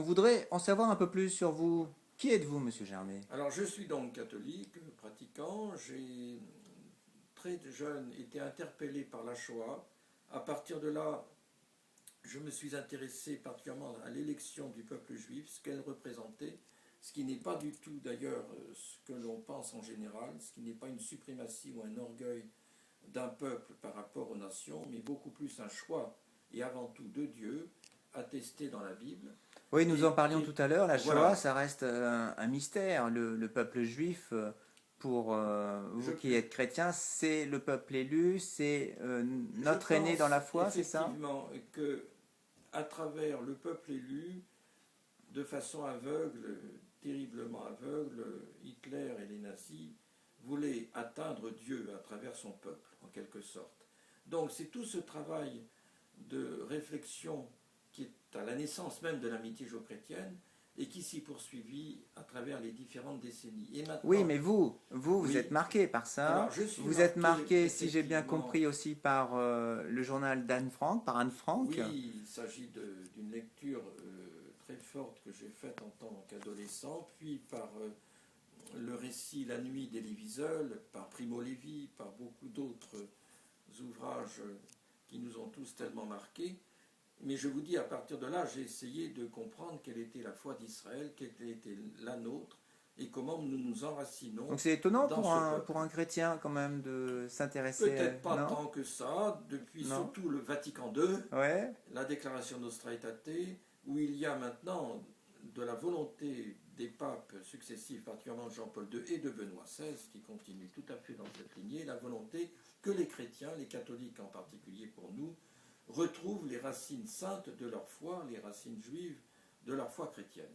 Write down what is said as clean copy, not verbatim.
On voudrait en savoir un peu plus sur vous. Qui êtes-vous, monsieur Germet? Alors, je suis donc catholique, pratiquant. J'ai très jeune été interpellé par la Shoah. À partir de là, je me suis intéressé particulièrement à l'élection du peuple juif, ce qu'elle représentait, ce qui n'est pas du tout d'ailleurs ce que l'on pense en général, ce qui n'est pas une suprématie ou un orgueil d'un peuple par rapport aux nations, mais beaucoup plus un choix et avant tout de Dieu, attesté dans la Bible. Oui, nous en Et parlions qui, tout à l'heure. La Shoah, voilà, ça reste un mystère. Le peuple juif, pour je, vous qui êtes chrétien, c'est le peuple élu, c'est je notre aîné dans la pense foi, c'est ça? effectivement que à travers le peuple élu, de façon aveugle, terriblement aveugle, Hitler et les nazis voulaient atteindre Dieu à travers son peuple, en quelque sorte. Donc c'est tout ce travail de réflexion qui est à la naissance même de l'amitié judéo-chrétienne et qui s'y poursuivit à travers les différentes décennies. Et Oui, maintenant, mais vous êtes oui, marqué par alors ça. je suis Vous êtes marqué marqué, si j'ai bien effectivement. compris, aussi par le journal d'Anne Frank, par Anne Frank. Oui, il s'agit d'une lecture très forte que j'ai faite en tant qu'adolescent, puis par le récit La nuit d'Elie Wiesel, par Primo Levi, par beaucoup d'autres ouvrages qui nous ont tous tellement marqués. Mais je vous dis, à partir de là, j'ai essayé de comprendre quelle était la foi d'Israël, quelle était la nôtre, et comment nous nous enracinons Donc c'est étonnant dans ce pour peuple. un chrétien quand même de s'intéresser, Peut-être pas non? tant que ça, depuis Non? surtout le Vatican II, Ouais? la déclaration Nostra Aetate, où il y a maintenant de la volonté des papes successifs, particulièrement Jean-Paul II et de Benoît XVI, qui continue tout à fait dans cette lignée, la volonté que les chrétiens, les catholiques en particulier pour nous, retrouvent les racines saintes de leur foi, les racines juives de leur foi chrétienne.